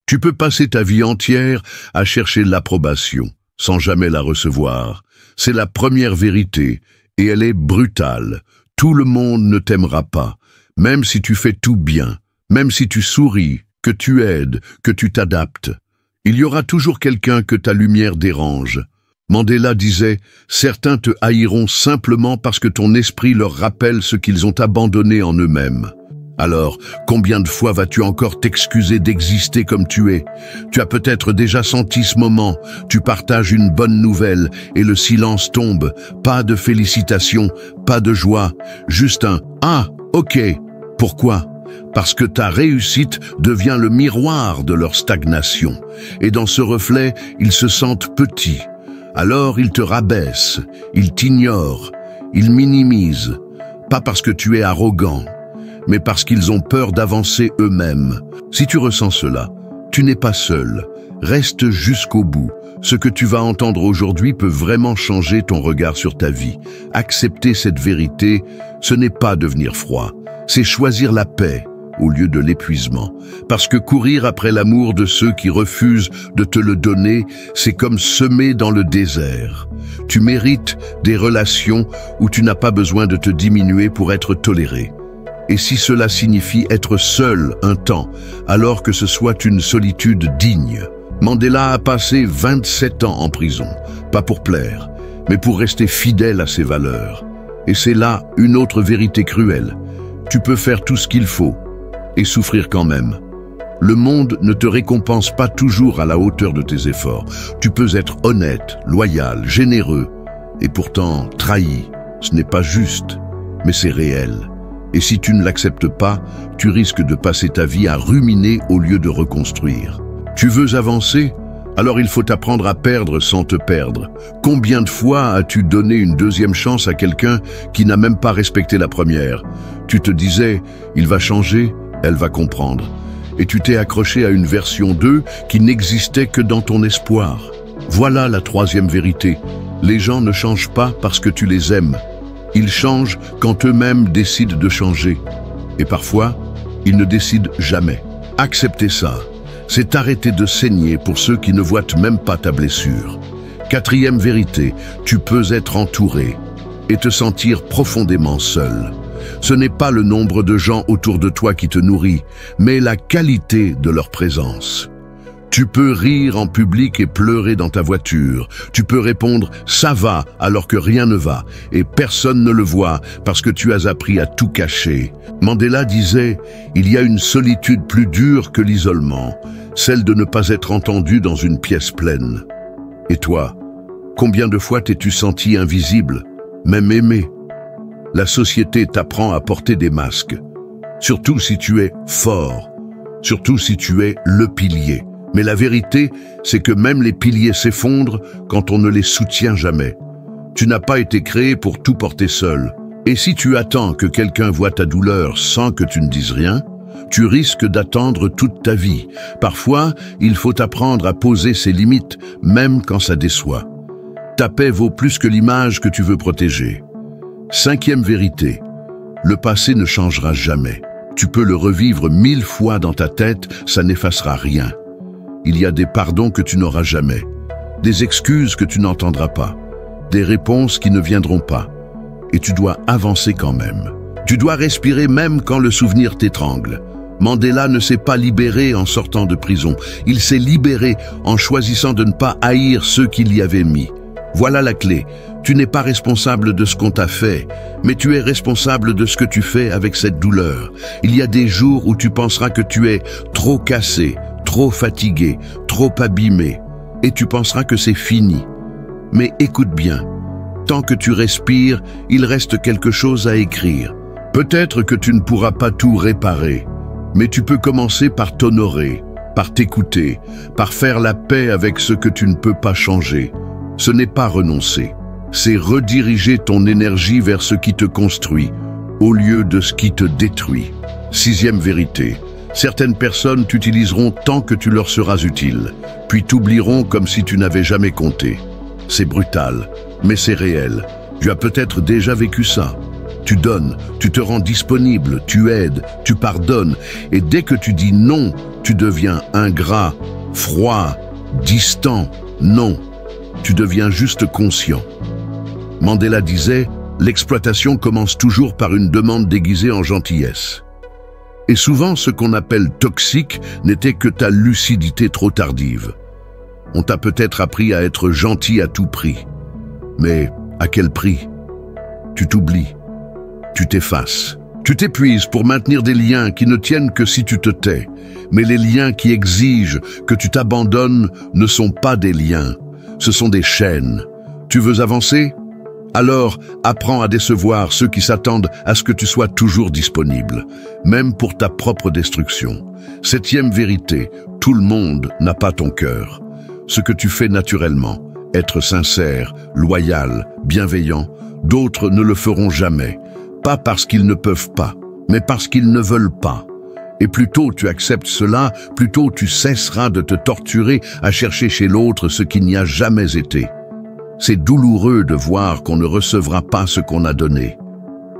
Tu peux passer ta vie entière à chercher l'approbation, sans jamais la recevoir. C'est la première vérité, et elle est brutale. Tout le monde ne t'aimera pas, même si tu fais tout bien, même si tu souris, que tu aides, que tu t'adaptes. Il y aura toujours quelqu'un que ta lumière dérange. Mandela disait « Certains te haïront simplement parce que ton esprit leur rappelle ce qu'ils ont abandonné en eux-mêmes. » Alors, combien de fois vas-tu encore t'excuser d'exister comme tu es? Tu as peut-être déjà senti ce moment, tu partages une bonne nouvelle et le silence tombe. Pas de félicitations, pas de joie, juste un « Ah, ok ». Pourquoi? Parce que ta réussite devient le miroir de leur stagnation. Et dans ce reflet, ils se sentent petits. Alors ils te rabaissent, ils t'ignorent, ils minimisent. Pas parce que tu es arrogant, mais parce qu'ils ont peur d'avancer eux-mêmes. Si tu ressens cela, tu n'es pas seul. Reste jusqu'au bout. Ce que tu vas entendre aujourd'hui peut vraiment changer ton regard sur ta vie. Accepter cette vérité, ce n'est pas devenir froid. C'est choisir la paix au lieu de l'épuisement. Parce que courir après l'amour de ceux qui refusent de te le donner, c'est comme semer dans le désert. Tu mérites des relations où tu n'as pas besoin de te diminuer pour être toléré. Et si cela signifie être seul un temps, alors que ce soit une solitude digne. Mandela a passé 27 ans en prison, pas pour plaire, mais pour rester fidèle à ses valeurs. Et c'est là une autre vérité cruelle. Tu peux faire tout ce qu'il faut et souffrir quand même. Le monde ne te récompense pas toujours à la hauteur de tes efforts. Tu peux être honnête, loyal, généreux, et pourtant trahi. Ce n'est pas juste, mais c'est réel. Et si tu ne l'acceptes pas, tu risques de passer ta vie à ruminer au lieu de reconstruire. Tu veux avancer? Alors il faut apprendre à perdre sans te perdre. Combien de fois as-tu donné une deuxième chance à quelqu'un qui n'a même pas respecté la première? Tu te disais, il va changer, elle va comprendre. Et tu t'es accroché à une version 2 qui n'existait que dans ton espoir. Voilà la troisième vérité. Les gens ne changent pas parce que tu les aimes. Ils changent quand eux-mêmes décident de changer. Et parfois, ils ne décident jamais. Accepter ça, c'est arrêter de saigner pour ceux qui ne voient même pas ta blessure. Quatrième vérité, tu peux être entouré et te sentir profondément seul. Ce n'est pas le nombre de gens autour de toi qui te nourrit, mais la qualité de leur présence. Tu peux rire en public et pleurer dans ta voiture. Tu peux répondre « ça va » alors que rien ne va, et personne ne le voit parce que tu as appris à tout cacher. Mandela disait « il y a une solitude plus dure que l'isolement, celle de ne pas être entendu dans une pièce pleine. » Et toi, combien de fois t'es-tu senti invisible, même aimé? La société t'apprend à porter des masques, surtout si tu es fort, surtout si tu es le pilier. Mais la vérité, c'est que même les piliers s'effondrent quand on ne les soutient jamais. Tu n'as pas été créé pour tout porter seul. Et si tu attends que quelqu'un voie ta douleur sans que tu ne dises rien, tu risques d'attendre toute ta vie. Parfois, il faut apprendre à poser ses limites, même quand ça déçoit. Ta paix vaut plus que l'image que tu veux protéger. Cinquième vérité, le passé ne changera jamais. Tu peux le revivre 1000 fois dans ta tête, ça n'effacera rien. Il y a des pardons que tu n'auras jamais, des excuses que tu n'entendras pas, des réponses qui ne viendront pas. Et tu dois avancer quand même. Tu dois respirer même quand le souvenir t'étrangle. Mandela ne s'est pas libéré en sortant de prison. Il s'est libéré en choisissant de ne pas haïr ceux qui l'y avaient mis. Voilà la clé. Tu n'es pas responsable de ce qu'on t'a fait, mais tu es responsable de ce que tu fais avec cette douleur. Il y a des jours où tu penseras que tu es trop cassé, trop fatigué, trop abîmé, et tu penseras que c'est fini. Mais écoute bien, tant que tu respires, il reste quelque chose à écrire. Peut-être que tu ne pourras pas tout réparer, mais tu peux commencer par t'honorer, par t'écouter, par faire la paix avec ce que tu ne peux pas changer. Ce n'est pas renoncer, c'est rediriger ton énergie vers ce qui te construit, au lieu de ce qui te détruit. Sixième vérité. Certaines personnes t'utiliseront tant que tu leur seras utile, puis t'oublieront comme si tu n'avais jamais compté. C'est brutal, mais c'est réel. Tu as peut-être déjà vécu ça. Tu donnes, tu te rends disponible, tu aides, tu pardonnes. Et dès que tu dis non, tu deviens ingrat, froid, distant. Non, tu deviens juste conscient. Mandela disait, l'exploitation commence toujours par une demande déguisée en gentillesse. Et souvent, ce qu'on appelle toxique n'était que ta lucidité trop tardive. On t'a peut-être appris à être gentil à tout prix. Mais à quel prix? Tu t'oublies, tu t'effaces. Tu t'épuises pour maintenir des liens qui ne tiennent que si tu te tais. Mais les liens qui exigent que tu t'abandonnes ne sont pas des liens, ce sont des chaînes. Tu veux avancer? Alors, apprends à décevoir ceux qui s'attendent à ce que tu sois toujours disponible, même pour ta propre destruction. 7e vérité, tout le monde n'a pas ton cœur. Ce que tu fais naturellement, être sincère, loyal, bienveillant, d'autres ne le feront jamais. Pas parce qu'ils ne peuvent pas, mais parce qu'ils ne veulent pas. Et plus tôt tu acceptes cela, plus tôt tu cesseras de te torturer à chercher chez l'autre ce qui n'y a jamais été. C'est douloureux de voir qu'on ne recevra pas ce qu'on a donné.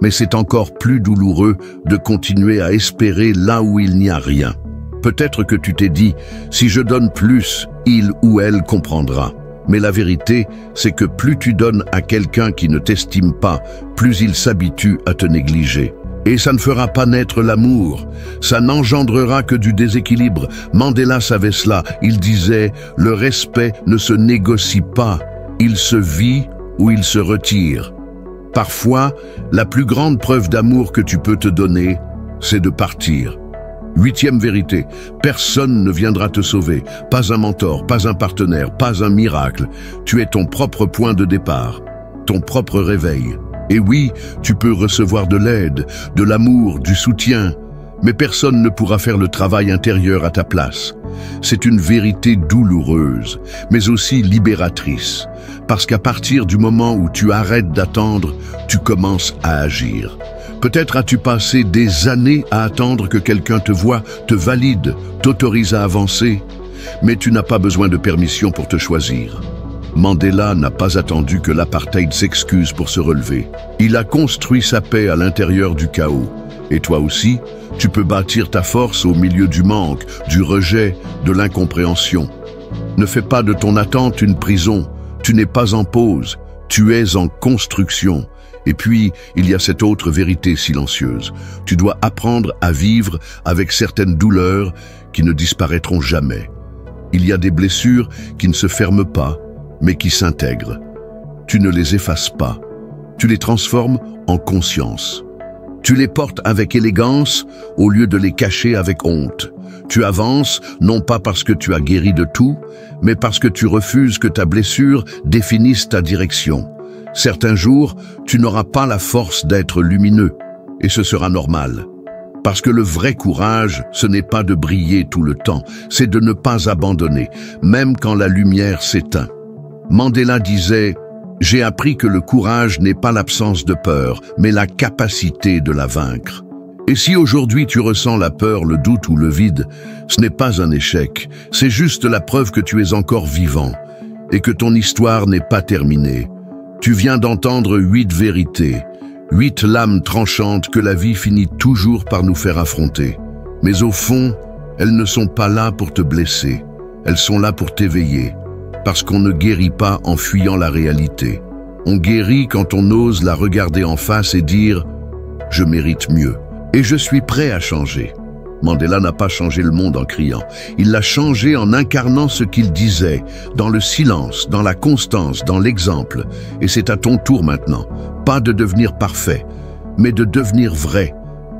Mais c'est encore plus douloureux de continuer à espérer là où il n'y a rien. Peut-être que tu t'es dit, si je donne plus, il ou elle comprendra. Mais la vérité, c'est que plus tu donnes à quelqu'un qui ne t'estime pas, plus il s'habitue à te négliger. Et ça ne fera pas naître l'amour, ça n'engendrera que du déséquilibre. Mandela savait cela, il disait, le respect ne se négocie pas. Il se vit ou il se retire. Parfois, la plus grande preuve d'amour que tu peux te donner, c'est de partir. 8e vérité, personne ne viendra te sauver. Pas un mentor, pas un partenaire, pas un miracle. Tu es ton propre point de départ, ton propre réveil. Et oui, tu peux recevoir de l'aide, de l'amour, du soutien, mais personne ne pourra faire le travail intérieur à ta place. C'est une vérité douloureuse, mais aussi libératrice, parce qu'à partir du moment où tu arrêtes d'attendre, tu commences à agir. Peut-être as-tu passé des années à attendre que quelqu'un te voie, te valide, t'autorise à avancer, mais tu n'as pas besoin de permission pour te choisir. Mandela n'a pas attendu que l'apartheid s'excuse pour se relever. Il a construit sa paix à l'intérieur du chaos. Et toi aussi, tu peux bâtir ta force au milieu du manque, du rejet, de l'incompréhension. Ne fais pas de ton attente une prison. Tu n'es pas en pause, tu es en construction. Et puis, il y a cette autre vérité silencieuse. Tu dois apprendre à vivre avec certaines douleurs qui ne disparaîtront jamais. Il y a des blessures qui ne se ferment pas, mais qui s'intègrent. Tu ne les effaces pas, tu les transformes en conscience. Tu les portes avec élégance au lieu de les cacher avec honte. Tu avances non pas parce que tu as guéri de tout, mais parce que tu refuses que ta blessure définisse ta direction. Certains jours, tu n'auras pas la force d'être lumineux, et ce sera normal. Parce que le vrai courage, ce n'est pas de briller tout le temps, c'est de ne pas abandonner, même quand la lumière s'éteint. Mandela disait « J'ai appris que le courage n'est pas l'absence de peur, mais la capacité de la vaincre. » Et si aujourd'hui tu ressens la peur, le doute ou le vide, ce n'est pas un échec, c'est juste la preuve que tu es encore vivant et que ton histoire n'est pas terminée. Tu viens d'entendre 8 vérités, 8 lames tranchantes que la vie finit toujours par nous faire affronter. Mais au fond, elles ne sont pas là pour te blesser, elles sont là pour t'éveiller. Parce qu'on ne guérit pas en fuyant la réalité. On guérit quand on ose la regarder en face et dire « Je mérite mieux et je suis prêt à changer ». Mandela n'a pas changé le monde en criant. Il l'a changé en incarnant ce qu'il disait, dans le silence, dans la constance, dans l'exemple. Et c'est à ton tour maintenant, pas de devenir parfait, mais de devenir vrai.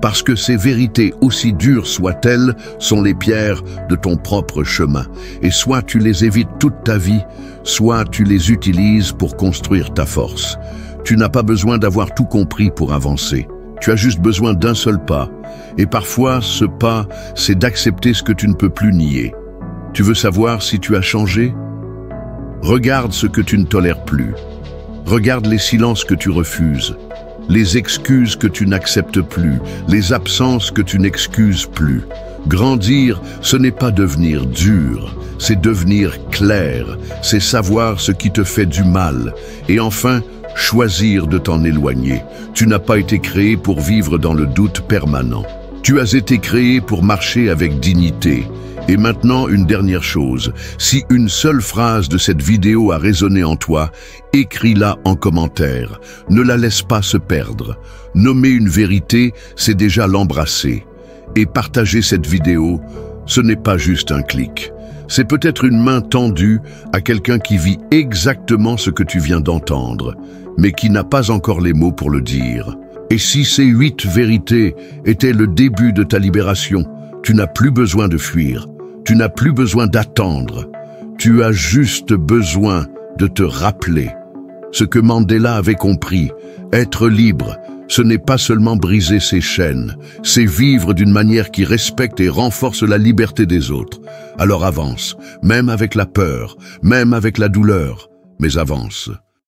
Parce que ces vérités, aussi dures soient-elles, sont les pierres de ton propre chemin. Et soit tu les évites toute ta vie, soit tu les utilises pour construire ta force. Tu n'as pas besoin d'avoir tout compris pour avancer. Tu as juste besoin d'un seul pas. Et parfois, ce pas, c'est d'accepter ce que tu ne peux plus nier. Tu veux savoir si tu as changé? Regarde ce que tu ne tolères plus. Regarde les silences que tu refuses. Les excuses que tu n'acceptes plus, les absences que tu n'excuses plus. Grandir, ce n'est pas devenir dur, c'est devenir clair, c'est savoir ce qui te fait du mal. Et enfin, choisir de t'en éloigner. Tu n'as pas été créé pour vivre dans le doute permanent. Tu as été créé pour marcher avec dignité. Et maintenant, une dernière chose. Si une seule phrase de cette vidéo a résonné en toi, écris-la en commentaire. Ne la laisse pas se perdre. Nommer une vérité, c'est déjà l'embrasser. Et partager cette vidéo, ce n'est pas juste un clic. C'est peut-être une main tendue à quelqu'un qui vit exactement ce que tu viens d'entendre, mais qui n'a pas encore les mots pour le dire. Et si ces 8 vérités étaient le début de ta libération, tu n'as plus besoin de fuir. Tu n'as plus besoin d'attendre. Tu as juste besoin de te rappeler ce que Mandela avait compris. Être libre, ce n'est pas seulement briser ses chaînes, c'est vivre d'une manière qui respecte et renforce la liberté des autres. Alors avance, même avec la peur, même avec la douleur, mais avance.